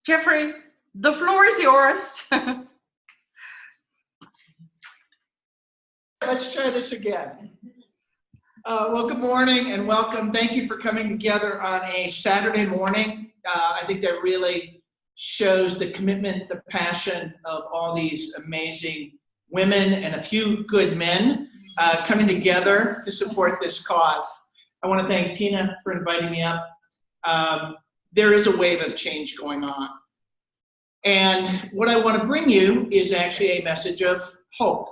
Jeffrey, the floor is yours. Let's try this again. Well, good morning and welcome. Thank you for coming together on a Saturday morning. I think that really shows the commitment, the passion of all these amazing women and a few good men coming together to support this cause. I want to thank Tina for inviting me up. There is a wave of change going on. And what I want to bring you is actually a message of hope.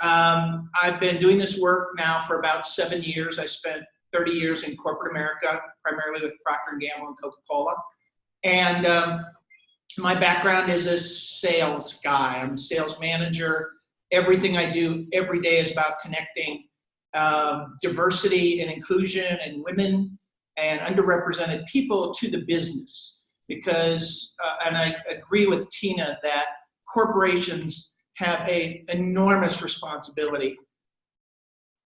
I've been doing this work now for about 7 years. I spent 30 years in corporate America, primarily with Procter & Gamble and Coca-Cola. And my background is a sales guy. I'm a sales manager. Everything I do every day is about connecting diversity and inclusion and women and underrepresented people to the business. Because, and I agree with Tina that corporations have an enormous responsibility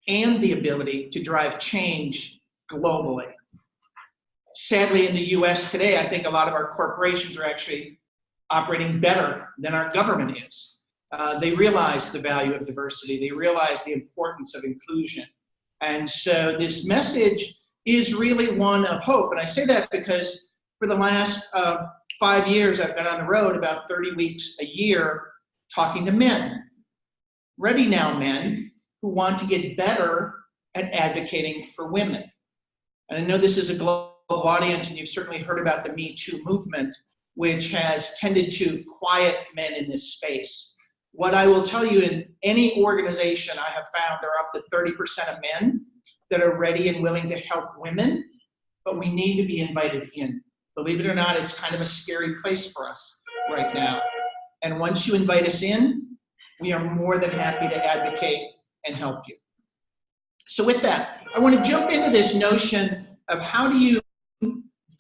and the ability to drive change globally. Sadly, in the US today, I think a lot of our corporations are actually operating better than our government is. They realize the value of diversity. They realize the importance of inclusion. And so this message is really one of hope. And I say that because for the last 5 years, I've been on the road about 30 weeks a year talking to men, ready now men who want to get better at advocating for women. And I know this is a global audience, and you've certainly heard about the Me Too movement, which has tended to quiet men in this space. What I will tell you, in any organization I have found, there are up to 30% of men that are ready and willing to help women, but we need to be invited in. Believe it or not, it's kind of a scary place for us right now. And once you invite us in, we are more than happy to advocate and help you. So with that, I want to jump into this notion of how do you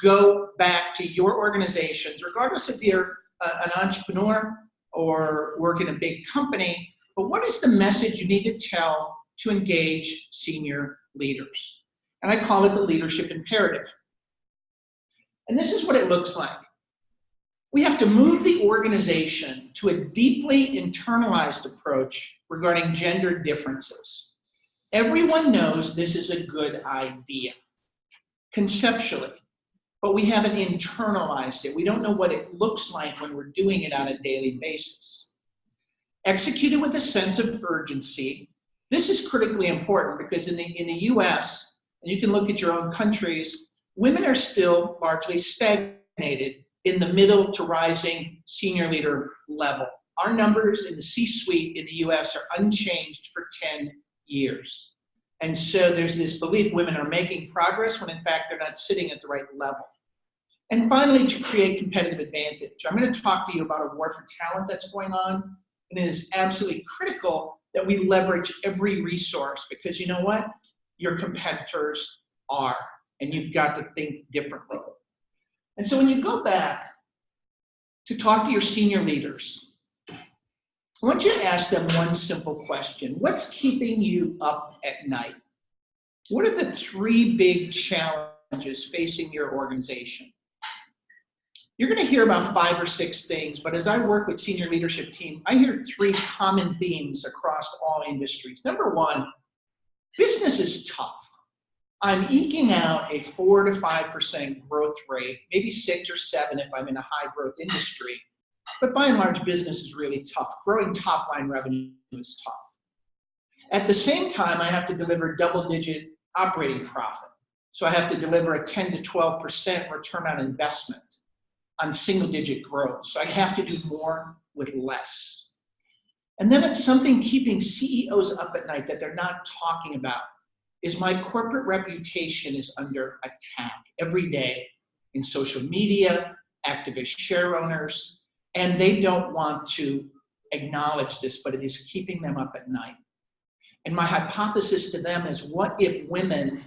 go back to your organizations, regardless if you're an entrepreneur or work in a big company, but what is the message you need to tell to engage senior leaders? And I call it the leadership imperative. And this is what it looks like. We have to move the organization to a deeply internalized approach regarding gender differences. Everyone knows this is a good idea, conceptually, but we haven't internalized it. We don't know what it looks like when we're doing it on a daily basis. Executed with a sense of urgency, this is critically important because in the US, and you can look at your own countries, women are still largely stagnated in the middle to rising senior leader level. Our numbers in the C-suite in the US are unchanged for 10 years. And so there's this belief women are making progress when in fact they're not sitting at the right level. And finally, to create competitive advantage. I'm going to talk to you about a war for talent that's going on, and it is absolutely critical that we leverage every resource because you know what? Your competitors are, and you've got to think differently. And so when you go back to talk to your senior leaders, I want you to ask them one simple question. What's keeping you up at night? What are the 3 big challenges facing your organization? You're going to hear about 5 or 6 things, but as I work with senior leadership team, I hear 3 common themes across all industries. Number 1, business is tough. I'm eking out a 4 to 5% growth rate, maybe 6 or 7 if I'm in a high growth industry. But by and large, business is really tough. Growing top line revenue is tough. At the same time, I have to deliver double-digit operating profit. So I have to deliver a 10 to 12% return on investment on single-digit growth. So I have to do more with less. And then it's something keeping CEOs up at night that they're not talking about. Is my corporate reputation is under attack every day in social media, activist share owners, and they don't want to acknowledge this, but it is keeping them up at night. And my hypothesis to them is, what if women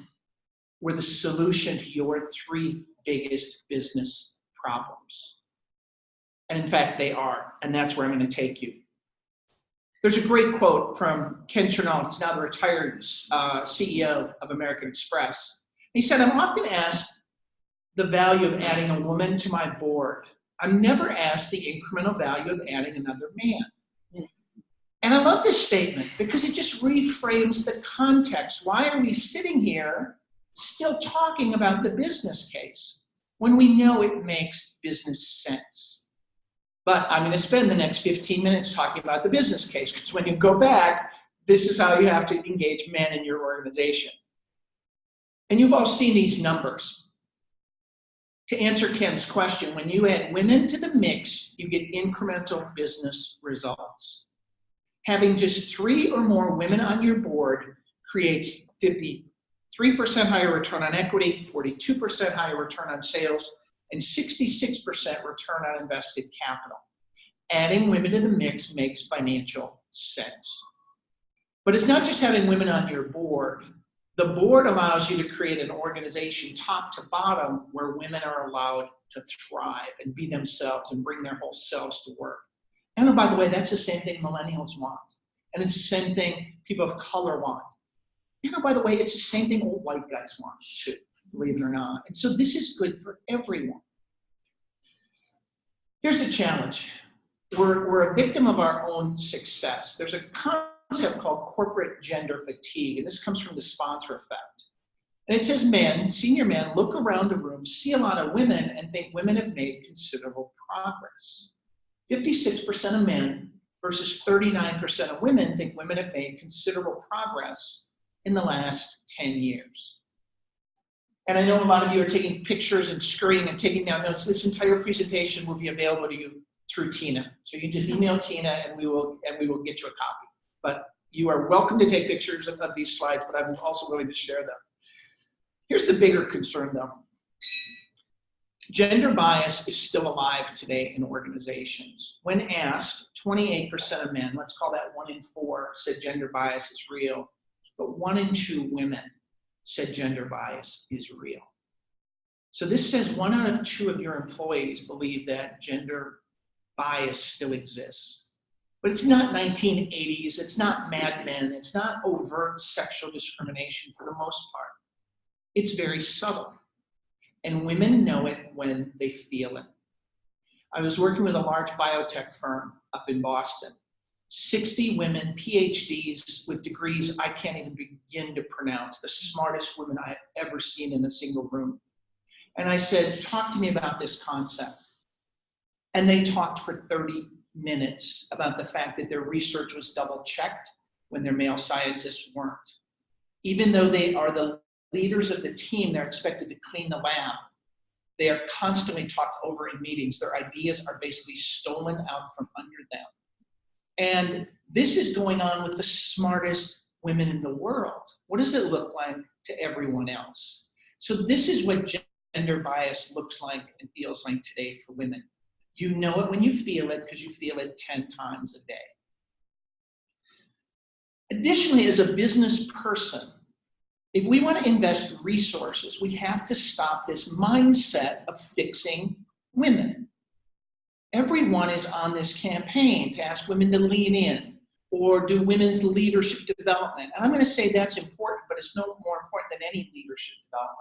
were the solution to your 3 biggest business problems? And in fact, they are, and that's where I'm going to take you. There's a great quote from Ken Chenault. He's now the retired CEO of American Express. He said, I'm often asked the value of adding a woman to my board. I'm never asked the incremental value of adding another man. And I love this statement because it just reframes the context. Why are we sitting here still talking about the business case when we know it makes business sense? But I'm going to spend the next 15 minutes talking about the business case, because when you go back, this is how you have to engage men in your organization. And you've all seen these numbers. To answer Ken's question, when you add women to the mix, you get incremental business results. Having just 3 or more women on your board creates 53% higher return on equity, 42% higher return on sales, and 66% return on invested capital. Adding women to the mix makes financial sense. But it's not just having women on your board. The board allows you to create an organization top to bottom where women are allowed to thrive and be themselves and bring their whole selves to work. And oh, by the way, that's the same thing millennials want. And it's the same thing people of color want. And oh, by the way, it's the same thing old white guys want too, believe it or not. And so this is good for everyone. Here's the challenge. We're a victim of our own success. There's a concept called corporate gender fatigue, and this comes from the sponsor effect. And it says men, senior men, look around the room, see a lot of women, and think women have made considerable progress. 56% of men versus 39% of women think women have made considerable progress in the last 10 years. And I know a lot of you are taking pictures and screening and taking down notes. This entire presentation will be available to you through Tina. So you can just email Tina and we will get you a copy. But you are welcome to take pictures of these slides, but I'm also willing to share them. Here's the bigger concern though. Gender bias is still alive today in organizations. When asked, 28% of men, let's call that 1 in 4, said gender bias is real, but 1 in 2 women said gender bias is real. So this says 1 out of 2 of your employees believe that gender bias still exists. But it's not 1980s, it's not Mad Men, it's not overt sexual discrimination for the most part. It's very subtle. And women know it when they feel it. I was working with a large biotech firm up in Boston. 60 women, PhDs with degrees I can't even begin to pronounce, the smartest women I have ever seen in a single room. And I said, talk to me about this concept. And they talked for 30 minutes about the fact that their research was double-checked when their male scientists weren't. Even though they are the leaders of the team, they're expected to clean the lab. They are constantly talked over in meetings. Their ideas are basically stolen out from under them. And this is going on with the smartest women in the world. What does it look like to everyone else? So this is what gender bias looks like and feels like today for women. You know it when you feel it because you feel it 10 times a day. Additionally, as a business person, if we want to invest resources, we have to stop this mindset of fixing women. Everyone is on this campaign to ask women to lean in or do women's leadership development. And I'm going to say that's important, but it's no more important than any leadership development.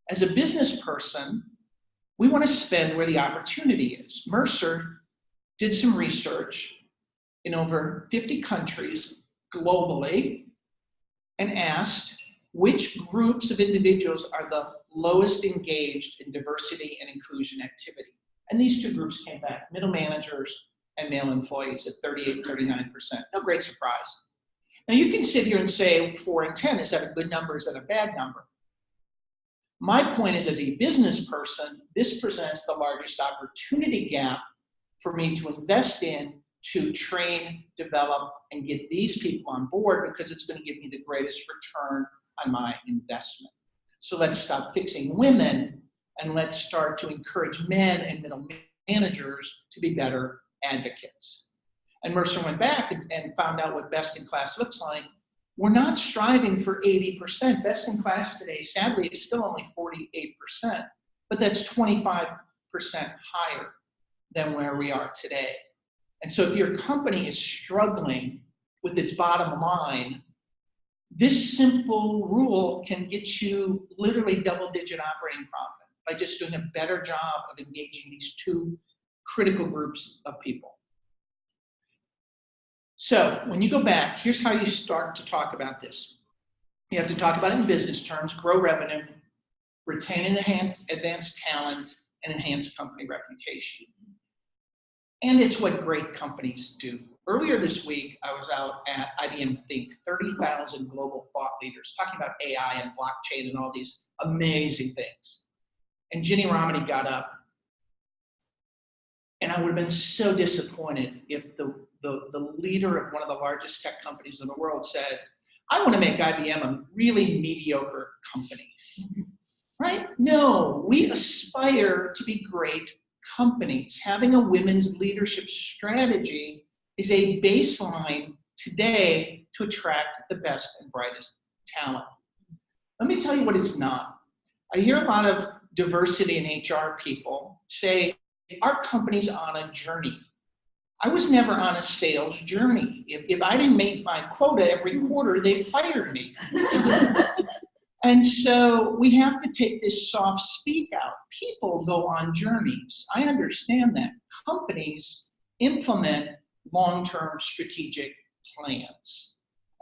As a business person, we want to spend where the opportunity is. Mercer did some research in over 50 countries globally and asked which groups of individuals are the lowest engaged in diversity and inclusion activity. And these 2 groups came back, middle managers and male employees at 38, 39%. No great surprise. Now you can sit here and say 4 and 10, is that a good number, is that a bad number? My point is, as a business person, this presents the largest opportunity gap for me to invest in, to train, develop, and get these people on board because it's going to give me the greatest return on my investment. So let's stop fixing women and let's start to encourage men and middle managers to be better advocates. And Mercer went back and found out what best in class looks like. We're not striving for 80%. Best in class today, sadly, is still only 48%, but that's 25% higher than where we are today. And so if your company is struggling with its bottom line, this simple rule can get you literally double-digit operating profit. by just doing a better job of engaging these two critical groups of people. So when you go back, here's how you start to talk about this. You have to talk about it in business terms: grow revenue, retain and enhance advanced talent, and enhance company reputation. And it's what great companies do. Earlier this week, I was out at IBM Think, 30,000 global thought leaders talking about AI and blockchain and all these amazing things. And Ginny Romany got up. And I would have been so disappointed if the leader of one of the largest tech companies in the world said, I want to make IBM a really mediocre company. Right? No, we aspire to be great companies. Having a women's leadership strategy is a baseline today to attract the best and brightest talent. Let me tell you what it's not. I hear a lot of diversity and HR people say, our company's on a journey. I was never on a sales journey. If I didn't make my quota every quarter, they fired me. And so we have to take this soft speak out. People go on journeys. I understand that. Companies implement long-term strategic plans.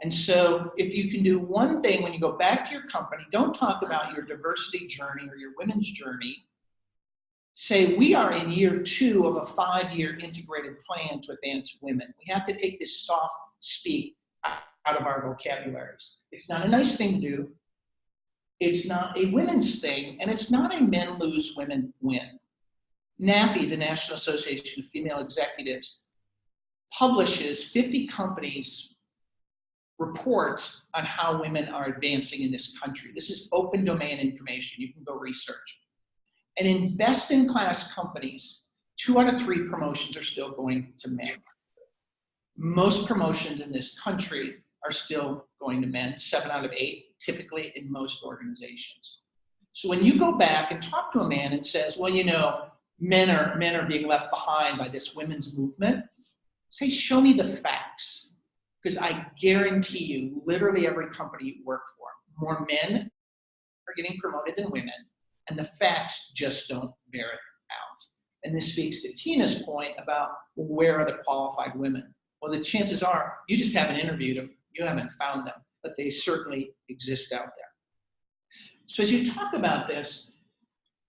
And so if you can do one thing when you go back to your company, don't talk about your diversity journey or your women's journey. Say, we are in year 2 of a 5-year integrated plan to advance women. We have to take this soft speak out of our vocabularies. It's not a nice thing to do. It's not a women's thing, and it's not a men lose, women win. NAFE, the National Association of Female Executives, publishes 50 companies' reports on how women are advancing in this country. This is open domain information. You can go research. And in best-in-class companies, 2 out of 3 promotions are still going to men. Most promotions in this country are still going to men, 7 out of 8, typically in most organizations. So when you go back and talk to a man and says, well, you know, men are being left behind by this women's movement, say, show me the facts. Because I guarantee you, literally every company you work for, more men are getting promoted than women, and the facts just don't bear it out. And this speaks to Tina's point about, well, where are the qualified women? Well, the chances are you just haven't interviewed them, you haven't found them, but they certainly exist out there. So as you talk about this,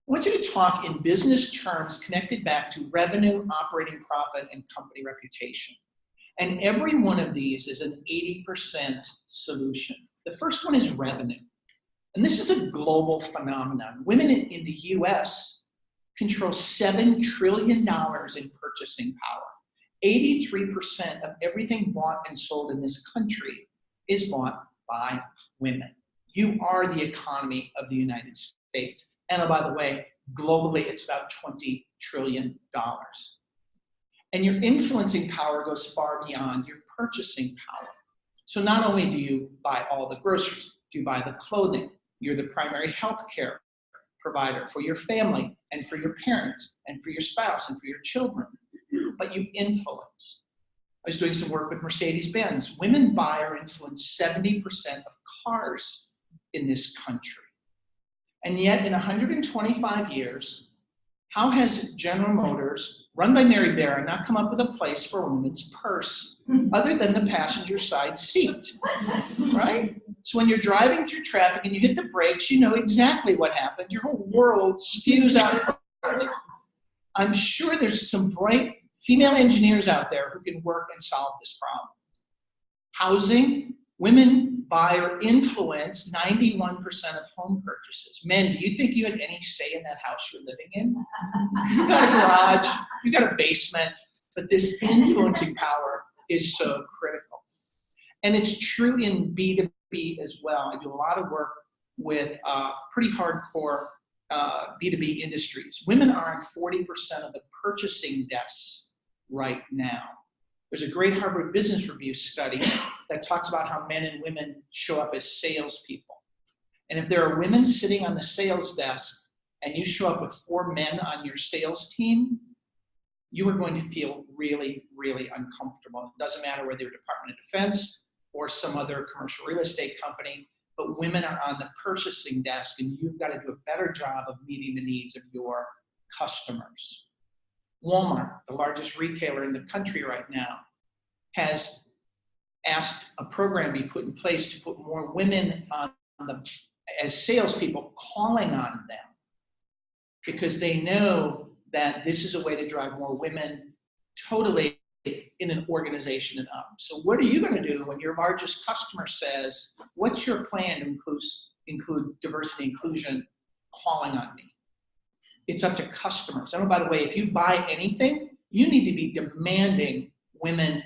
I want you to talk in business terms connected back to revenue, operating profit, and company reputation. And every one of these is an 80% solution. The first one is revenue. And this is a global phenomenon. Women in the US control $7 trillion in purchasing power. 83% of everything bought and sold in this country is bought by women. You are the economy of the United States. And oh, by the way, globally, it's about $20 trillion. And your influencing power goes far beyond your purchasing power. So not only do you buy all the groceries, do you buy the clothing, you're the primary health care provider for your family and for your parents and for your spouse and for your children, but you influence. I was doing some work with Mercedes-Benz. Women buy or influence 70% of cars in this country. And yet in 125 years, how has General Motors, run by Mary Barra, not come up with a place for a woman's purse other than the passenger side seat, right? So when you're driving through traffic and you hit the brakes, you know exactly what happened. Your whole world spews out. I'm sure there's some bright female engineers out there who can work and solve this problem. Housing, women buy or influence 91% of home purchases. Men, do you think you had any say in that house you're living in? You got a garage, you got a basement, but this influencing power is so critical. And it's true in B2B as well. I do a lot of work with pretty hardcore B2B industries. Women are on 40% of the purchasing desks right now. There's a great Harvard Business Review study that talks about how men and women show up as salespeople. And if there are women sitting on the sales desk and you show up with 4 men on your sales team, you are going to feel really, really uncomfortable. It doesn't matter whether you're Department of Defense or some other commercial real estate company. but women are on the purchasing desk, and you've got to do a better job of meeting the needs of your customers. Walmart, the largest retailer in the country right now, has asked a program be put in place to put more women on as salespeople calling on them, because they know that this is a way to drive more women totally in an organization and up. So what are you going to do when your largest customer says, what's your plan to include diversity and inclusion calling on me? It's up to customers. And by the way, if you buy anything, you need to be demanding women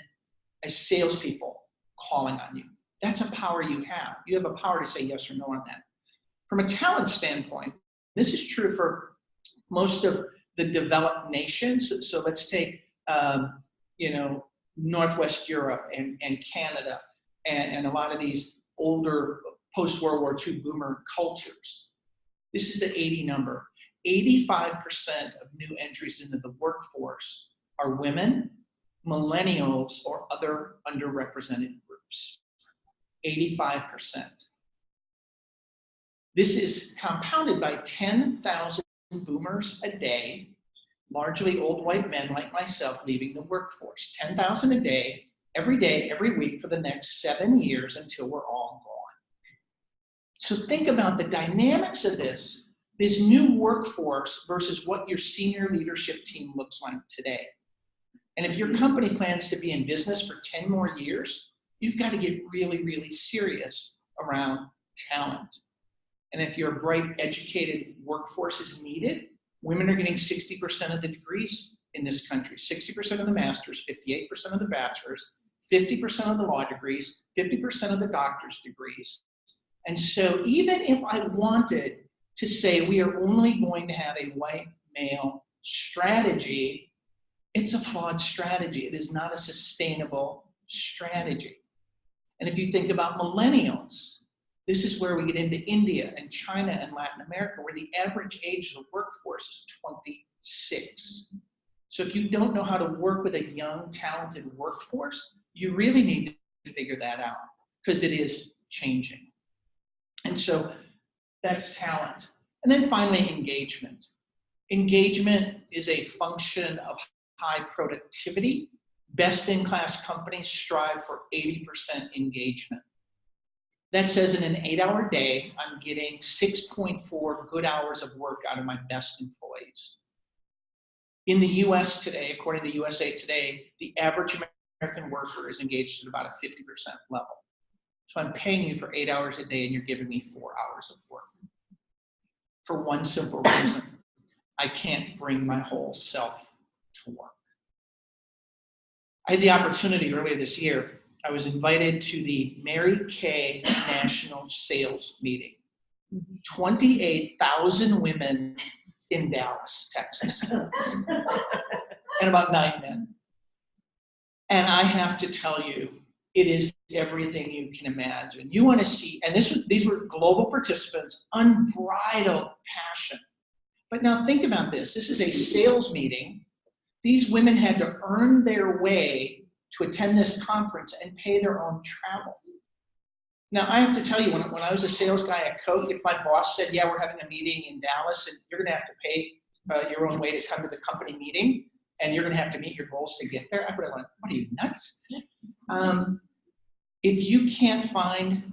as salespeople calling on you. That's a power you have. You have a power to say yes or no on that. From a talent standpoint, this is true for most of the developed nations. So let's take, Northwest Europe and Canada and a lot of these older post-World War II boomer cultures. This is the 80 number. 85% of new entries into the workforce are women, millennials, or other underrepresented groups. 85%. This is compounded by 10,000 boomers a day, largely old white men like myself, leaving the workforce. 10,000 a day, every week for the next 7 years until we're all gone. So think about the dynamics of this new workforce versus what your senior leadership team looks like today. And if your company plans to be in business for 10 more years, you've got to get really, really serious around talent. And if your bright, educated workforce is needed, women are getting 60% of the degrees in this country, 60% of the masters, 58% of the bachelors, 50% of the law degrees, 50% of the doctor's degrees. And so even if I wanted to say we are only going to have a white male strategy, it's a flawed strategy. It is not a sustainable strategy. And if you think about millennials, this is where we get into India and China and Latin America, where the average age of the workforce is 26. So if you don't know how to work with a young, talented workforce, you really need to figure that out, because it is changing. And so that's talent. And then finally, engagement. Engagement is a function of high productivity. Best-in-class companies strive for 80% engagement. That says in an 8-hour day, I'm getting 6.4 good hours of work out of my best employees. In the US today, according to USA Today, the average American worker is engaged at about a 50% level. So I'm paying you for 8 hours a day and you're giving me 4 hours of work. For one simple reason, I can't bring my whole self to work. I had the opportunity earlier this year. I was invited to the Mary Kay National Sales Meeting. 28,000 women in Dallas, Texas, and about 9 men. And I have to tell you, it is everything you can imagine. You want to see, and these were global participants, unbridled passion. But now think about this. This is a sales meeting. These women had to earn their way to attend this conference and pay their own travel. Now, I have to tell you, when I was a sales guy at Coke, if my boss said, yeah, we're having a meeting in Dallas and you're going to have to pay your own way to come to the company meeting and you're going to have to meet your goals to get there, I would have went, what are you, nuts? If you can't find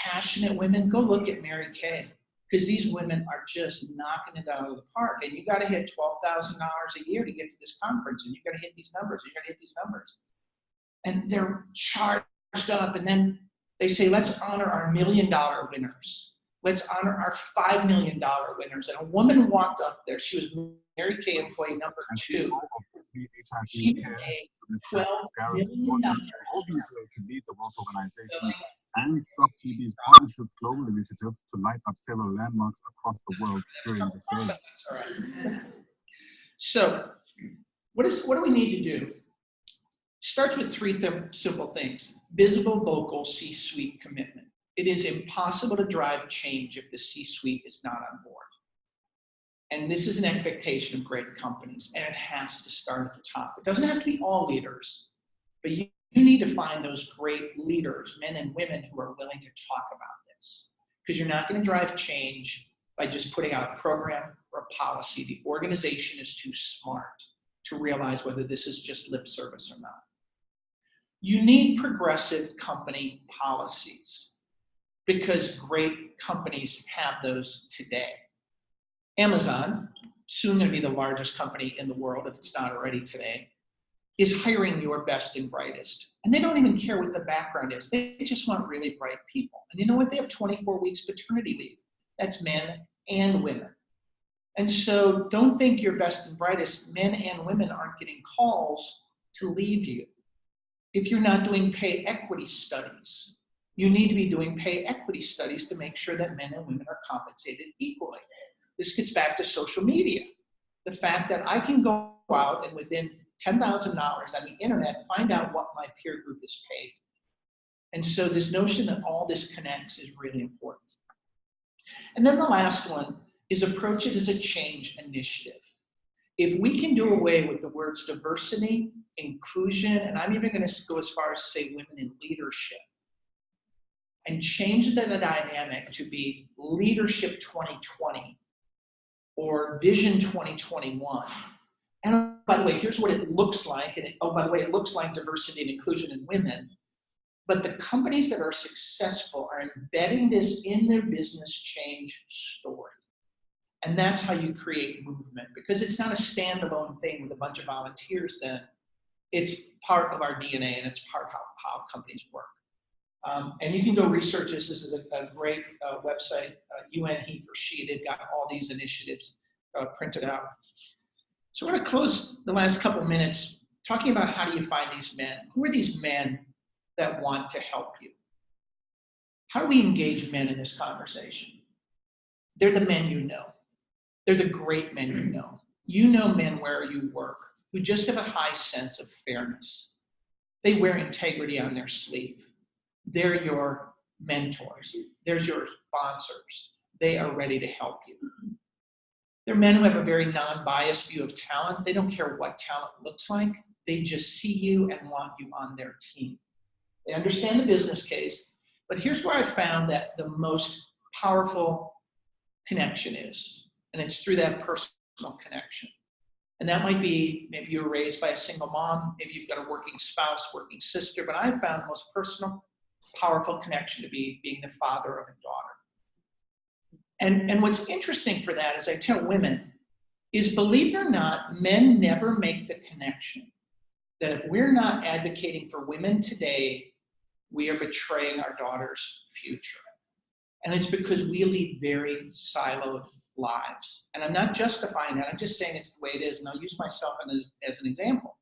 passionate women, go look at Mary Kay, because these women are just knocking it out of the park. And you got to hit $12,000 a year to get to this conference, and you got to hit these numbers, and you got to hit these numbers. And they're charged up, and then they say, let's honor our $1 million winners. Let's honor our $5 million winners. And a woman walked up there. She was Mary Kay employee number 2. She made $12 million. To lead the World Organizations and Stop TB's Partnerships Global Initiative to light up several landmarks across the world during this day. So, what do we need to do? It starts with 3 simple things. Visible, vocal, C-suite commitment. It is impossible to drive change if the C-suite is not on board. And this is an expectation of great companies, and it has to start at the top. It doesn't have to be all leaders, but you need to find those great leaders, men and women, who are willing to talk about this. because you're not going to drive change by just putting out a program or a policy. The organization is too smart to realize whether this is just lip service or not. You need progressive company policies because great companies have those today. Amazon, soon going to be the largest company in the world, if it's not already today, is hiring your best and brightest. And they don't even care what the background is. They just want really bright people. And you know what? They have 24 weeks paternity leave. That's men and women. And so don't think your best and brightest men and women aren't getting calls to leave you. If you're not doing pay equity studies, you need to be doing pay equity studies to make sure that men and women are compensated equally. This gets back to social media. The fact that I can go out and within $10,000 on the internet, find out what my peer group is paid. And so this notion that all this connects is really important. And then the last one is approach it as a change initiative. If we can do away with the words diversity, inclusion, and I'm even going to go as far as to say women in leadership, and change the dynamic to be leadership 2020 or vision 2021. And by the way, here's what it looks like. And by the way, it looks like diversity and inclusion in women. But the companies that are successful are embedding this in their business change story. And that's how you create movement, because it's not a standalone thing with a bunch of volunteers then. It's part of our DNA and it's part of how companies work. And you can go research this. This is a great website, UN He for She. They've got all these initiatives printed out. So we're going to close the last couple of minutes talking about how do you find these men? Who are these men that want to help you? How do we engage men in this conversation? They're the men you know. They're the great men you know. You know men where you work who just have a high sense of fairness. They wear integrity on their sleeve. They're your mentors. They're your sponsors. They are ready to help you. They're men who have a very non-biased view of talent. They don't care what talent looks like. They just see you and want you on their team. They understand the business case, but here's where I found that the most powerful connection is, and it's through that personal connection. And that might be, maybe you were raised by a single mom, maybe you've got a working spouse, working sister, but I found the most personal, powerful connection to be being the father of a daughter. And what's interesting for that, as I tell women, is believe it or not, men never make the connection that if we're not advocating for women today, we are betraying our daughter's future. And it's because we lead very siloed lives. And I'm not justifying that, I'm just saying it's the way it is. And I'll use myself as an example.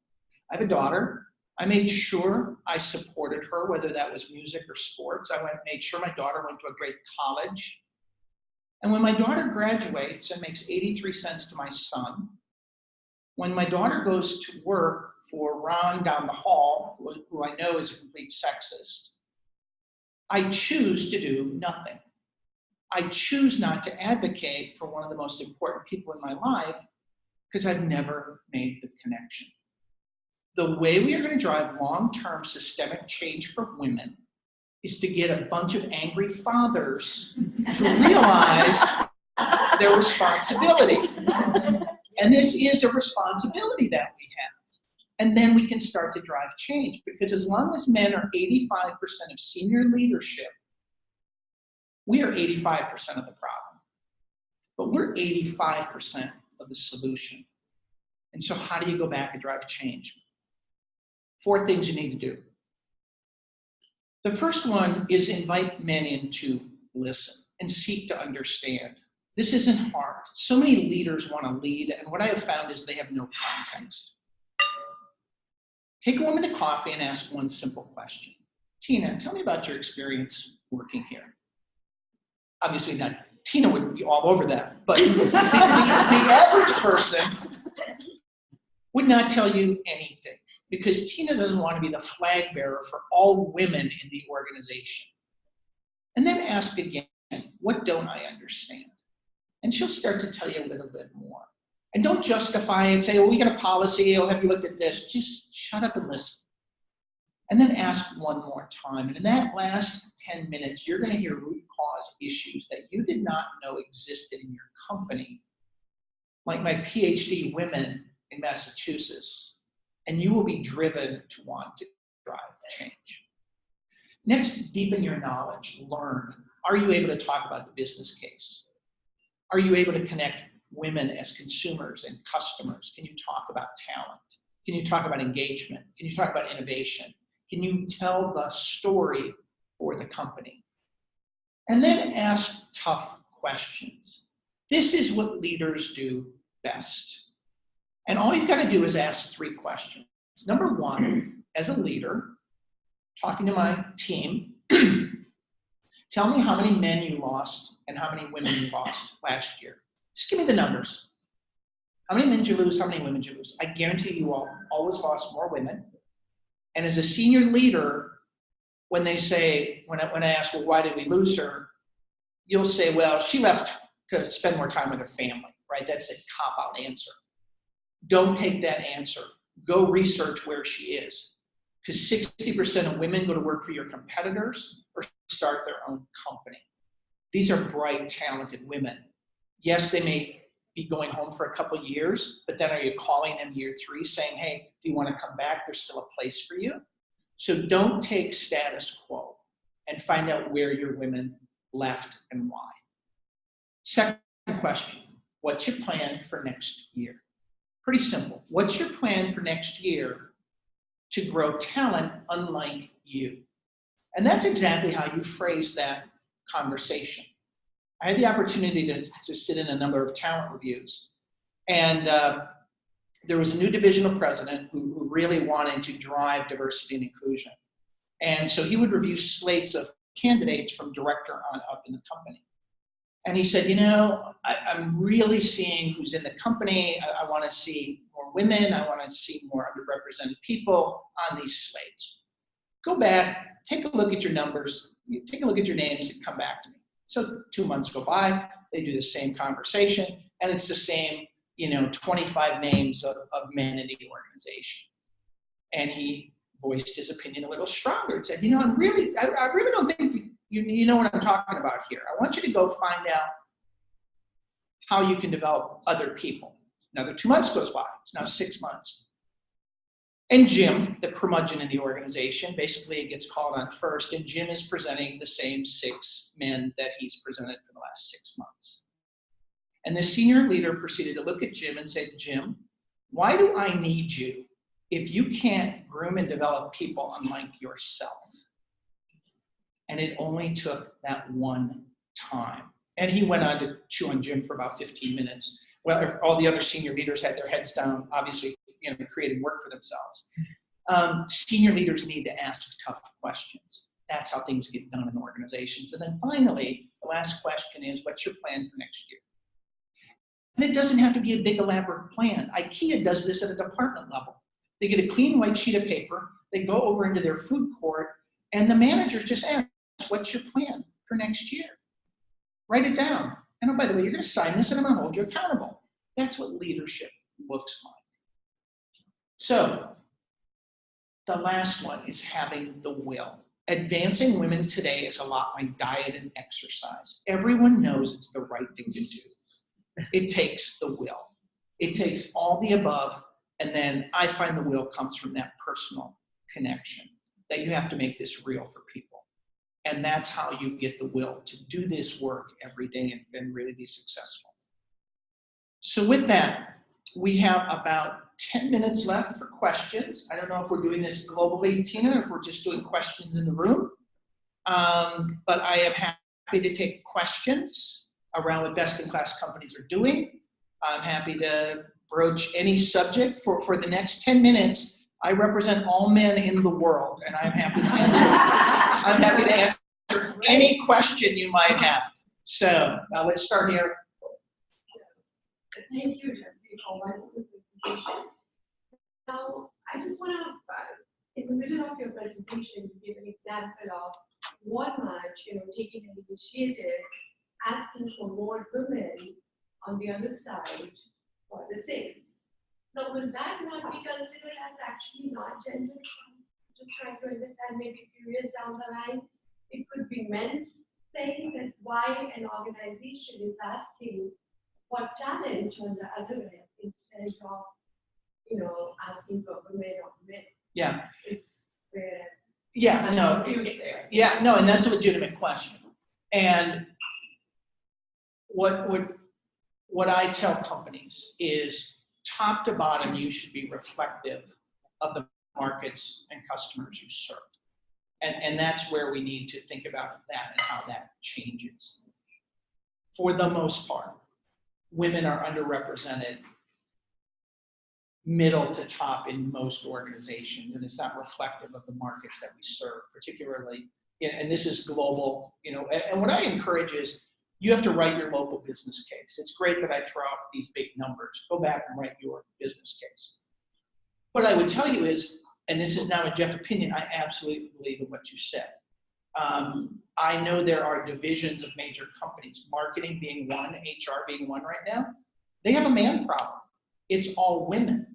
I have a daughter. I made sure I supported her, whether that was music or sports. I made sure my daughter went to a great college. And when my daughter graduates and makes 83 cents to my son, when my daughter goes to work for Ron down the hall, who I know is a complete sexist, I choose to do nothing. I choose not to advocate for one of the most important people in my life because I've never made the connection. The way we are going to drive long-term systemic change for women is to get a bunch of angry fathers to realize their responsibility. And this is a responsibility that we have. And then we can start to drive change, because as long as men are 85% of senior leadership, we are 85% of the problem. But we're 85% of the solution. And so how do you go back and drive change? 4 things you need to do. The first one is invite men in to listen and seek to understand. This isn't hard. So many leaders want to lead, and what I have found is they have no context. Take a woman to coffee and ask one simple question. Tina, tell me about your experience working here. Obviously not, Tina would be all over that, but the average person would not tell you anything, because Tina doesn't want to be the flag bearer for all women in the organization. And then ask again, what don't I understand? And she'll start to tell you a little bit more. And don't justify it, say, well, we got a policy, I'll have you look at this. Just shut up and listen. And then ask one more time. And in that last 10 minutes, you're going to hear root cause issues that you did not know existed in your company, like my PhD women in Massachusetts, and you will be driven to want to drive change. Next, deepen your knowledge, learn. Are you able to talk about the business case? Are you able to connect women as consumers and customers? Can you talk about talent? Can you talk about engagement? Can you talk about innovation? Can you tell the story for the company? And then ask tough questions. This is what leaders do best. And all you've got to do is ask 3 questions. Number 1, as a leader, talking to my team, tell me how many men you lost and how many women you lost last year. Just give me the numbers. How many men did you lose? How many women did you lose? I guarantee you all always lost more women. And as a senior leader, when they say, when I ask, well, why did we lose her? You'll say, well, she left to spend more time with her family, right? That's a cop-out answer. Don't take that answer. Go research where she is. Because 60% of women go to work for your competitors or start their own company. These are bright, talented women. Yes, they may be going home for a couple years, but then are you calling them year 3 saying, hey, do you want to come back? There's still a place for you. So don't take status quo and find out where your women left and why. Second question, what's your plan for next year? Pretty simple. What's your plan for next year to grow talent unlike you? And that's exactly how you phrase that conversation. I had the opportunity to sit in a number of talent reviews, and there was a new divisional president who really wanted to drive diversity and inclusion. And so he would review slates of candidates from director on up in the company. And he said, you know, I'm really seeing who's in the company. I want to see more women. I want to see more underrepresented people on these slates. Go back, take a look at your numbers, take a look at your names, and come back to me. So 2 months go by, they do the same conversation, and it's the same, 25 names of men in the organization. And he voiced his opinion a little stronger and said, I really don't think you know what I'm talking about here. I want you to go find out how you can develop other people. Another 2 months goes by. It's now 6 months. And Jim, the curmudgeon in the organization, basically gets called on first, and Jim is presenting the same 6 men that he's presented for the last 6 months. And the senior leader proceeded to look at Jim and said, Jim, why do I need you if you can't groom and develop people unlike yourself? And it only took that one time. And he went on to chew on Jim for about 15 minutes. Well, all the other senior leaders had their heads down, obviously, creating work for themselves. Senior leaders need to ask tough questions. That's how things get done in organizations. And then finally, the last question is, what's your plan for next year? And it doesn't have to be a big elaborate plan. IKEA does this at a department level. They get a clean white sheet of paper, they go over into their food court, and the manager just asks, what's your plan for next year? Write it down. And oh, by the way, you're going to sign this and I'm going to hold you accountable. That's what leadership looks like. So the last one is having the will. Advancing women today is a lot like diet and exercise. Everyone knows it's the right thing to do. It takes the will. It takes all the above, and then I find the will comes from that personal connection, that you have to make this real for people. And that's how you get the will to do this work every day and really be successful. So with that, we have about 10 minutes left for questions. I don't know if we're doing this globally, Tina, or if we're just doing questions in the room. But I am happy to take questions around what best-in-class companies are doing. I'm happy to broach any subject. For the next 10 minutes, I represent all men in the world, and I'm happy to answer. I'm happy to answer any question you might have. So let's start here. Thank you, Jeffrey, for a wonderful presentation. Now, I just want to, in the middle of your presentation, give an example of Walmart, taking an initiative, asking for more women on the other side for the sales. Now, will that not be considered as actually not gender just trying to understand, maybe a few years down the line, it could be men saying that why an organization is asking for talent on the other end instead of, asking for women or men. Yeah. It's where Yeah, I'm no. confused there. Yeah, no, and that's a legitimate question. And what I tell companies is top to bottom, you should be reflective of the markets and customers you serve. And that's where we need to think about that and how that changes. For the most part, women are underrepresented middle to top in most organizations, and it's not reflective of the markets that we serve, particularly, and this is global, and what I encourage is you have to write your local business case. It's great that I throw out these big numbers. Go back and write your business case. What I would tell you is, and this is now a Jeff opinion, I absolutely believe in what you said. I know there are divisions of major companies, marketing being one, HR being one right now. They have a man problem. It's all women.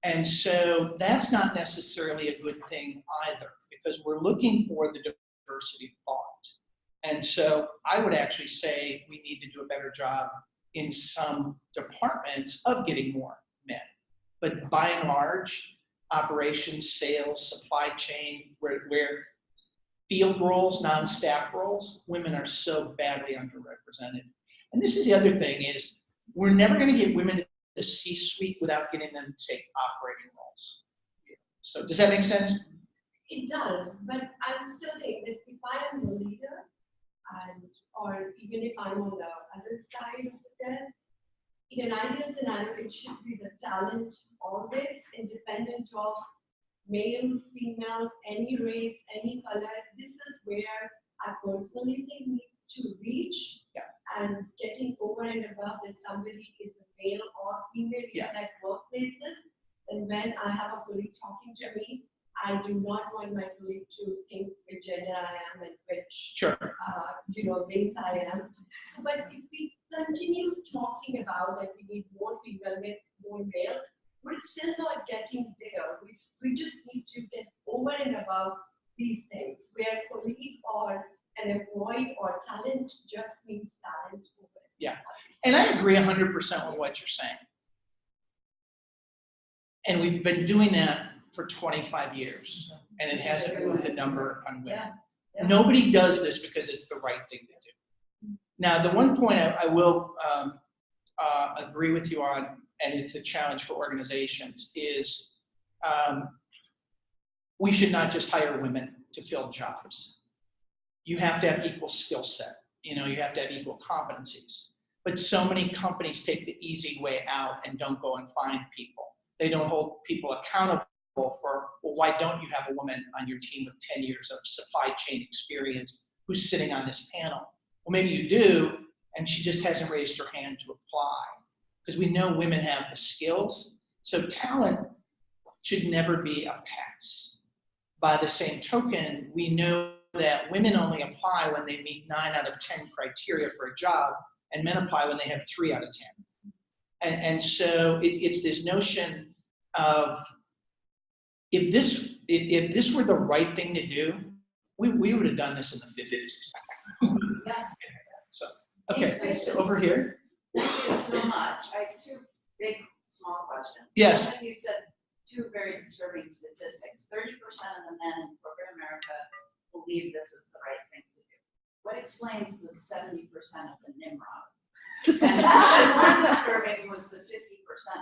And so that's not necessarily a good thing either, because we're looking for the diversity of thought. And so I would actually say we need to do a better job in some departments of getting more men. But by and large, operations, sales, supply chain, where field roles, non-staff roles, women are so badly underrepresented. And this is the other thing is, we're never going to get women to the C-suite without getting them to take operating roles. So does that make sense? It does, but I'm still thinking that if I am the leader, or even if I'm on the other side of the desk, in an ideal scenario, it should be the talent always independent of male, female, any race, any color. This is where I personally think we need to reach. Yeah. And getting over and above that somebody is a male or female in that workplaces. And when I have a colleague talking to me, I do not want my colleague to think which gender I am and which race I am. So, but if we continue talking about that we need more female, more male, we're still not getting there. We just need to get over and above these things, where colleague or an employee or talent just means talent. Yeah, and I agree 100% with what you're saying. And we've been doing that for 25 years, and it hasn't moved the number on women. Yeah. Nobody does this because it's the right thing to do. Now, the one point I will agree with you on, and it's a challenge for organizations, is we should not just hire women to fill jobs. You have to have equal skill set. You have to have equal competencies. But so many companies take the easy way out and don't go and find people. They don't hold people accountable for, well, why don't you have a woman on your team with 10 years of supply chain experience who's sitting on this panel? Well, maybe you do, and she just hasn't raised her hand to apply. Because we know women have the skills. So talent should never be a pass. By the same token, we know that women only apply when they meet 9 out of 10 criteria for a job, and men apply when they have 3 out of 10. And so it's this notion of, if this were the right thing to do, we would have done this in the 50s. So, okay, so over here. Thank you so much. I have 2 big, small questions. Yes. One is, you said 2 very disturbing statistics. 30% of the men in corporate America believe this is the right thing to do. What explains the 70% of the Nimrods? And more disturbing was the 50%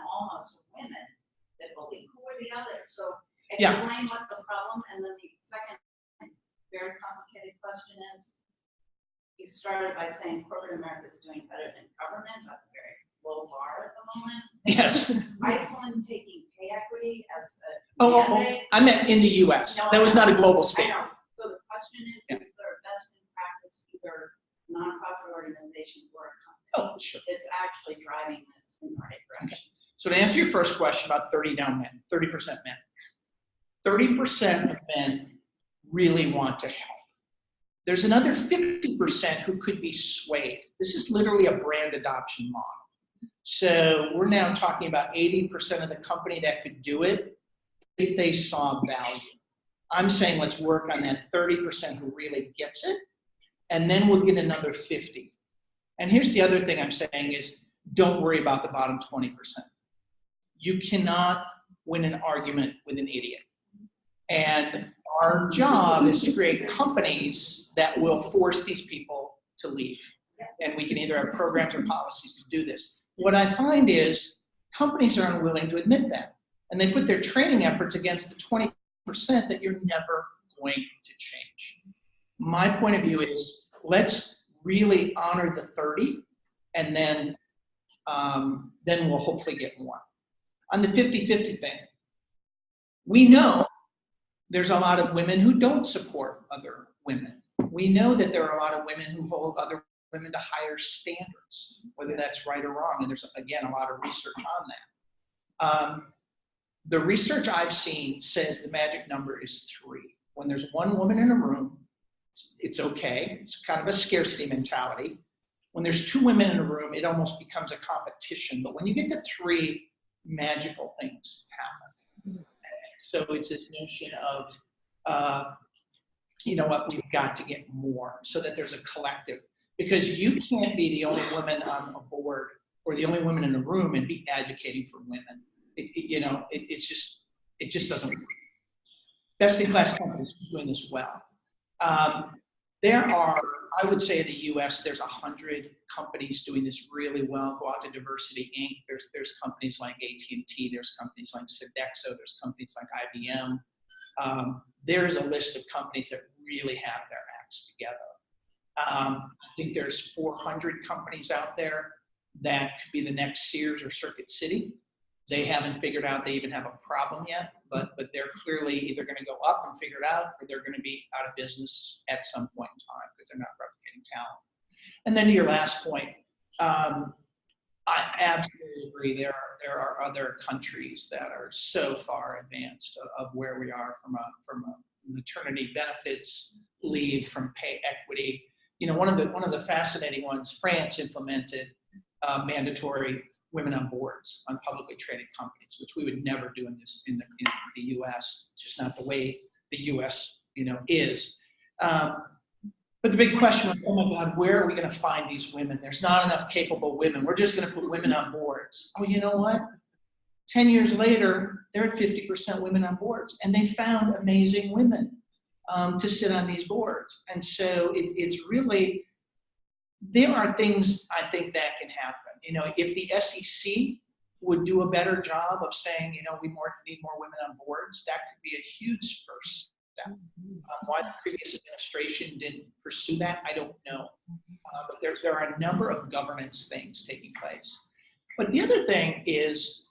almost of women that believe. Who are the others? So explain what the problem, and then the second very complicated question is, you started by saying corporate America is doing better than government. That's a very low bar at the moment. Yes. Iceland taking pay equity as a Oh, I meant in the U.S. That was not a global statement. So the question is there a best in practice, either nonprofit organization or a company? Oh, sure. It's actually driving this in the right direction. Okay. So to answer your first question about 30% men, 30% of men really want to help. There's another 50% who could be swayed. This is literally a brand adoption model. So we're now talking about 80% of the company that could do it if they saw value. I'm saying let's work on that 30% who really gets it, and then we'll get another 50. And here's the other thing I'm saying is, don't worry about the bottom 20%. You cannot win an argument with an idiot. And our job is to create companies that will force these people to leave. And we can either have programs or policies to do this. What I find is companies are unwilling to admit that. And they put their training efforts against the 20% that you're never going to change. My point of view is, let's really honor the 30, and then we'll hopefully get more. On the 50-50 thing, we know there's a lot of women who don't support other women. We know that there are a lot of women who hold other women to higher standards, whether that's right or wrong. And there's, again, a lot of research on that. The research I've seen says the magic number is 3. When there's one woman in a room, it's okay. It's kind of a scarcity mentality. When there's 2 women in a room, it almost becomes a competition. But when you get to 3, magical things happen. So it's this notion of, you know what, we've got to get more so that there's a collective. Because you can't be the only woman on a board or the only woman in a room and be advocating for women. It just doesn't work. Best in class companies are doing this well. There are, I would say in the US, there's 100 companies doing this really well. Go out to Diversity Inc. There's companies like AT&T, there's companies like Sodexo, there's companies like IBM. There's a list of companies that really have their acts together. I think there's 400 companies out there that could be the next Sears or Circuit City. They haven't figured out they even have a problem yet, but they're clearly either going to go up and figure it out, or they're going to be out of business at some point in time because they're not replicating talent. And then to your last point, I absolutely agree. There are other countries that are so far advanced of where we are from a maternity benefits leave, from pay equity. You know, one of the fascinating ones, France implemented mandatory women on boards on publicly traded companies, which we would never do in the U.S. It's just not the way the U.S. is. But the big question was, oh my God, where are we going to find these women? There's not enough capable women. We're just going to put women on boards. Oh, you know what? 10 years later, they're at 50% women on boards, and they found amazing women to sit on these boards. And so it's really, there are things I think that can happen. If the SEC would do a better job of saying, we need more women on boards, that could be a huge first step. Why the previous administration didn't pursue that, I don't know. But there are a number of governance things taking place. But the other thing is,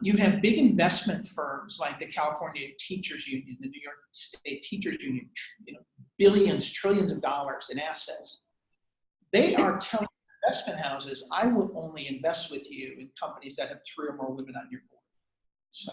you have big investment firms like the California Teachers Union, the New York State Teachers Union, billions, trillions of dollars in assets. They are telling investment houses, I will only invest with you in companies that have 3 or more women on your board. So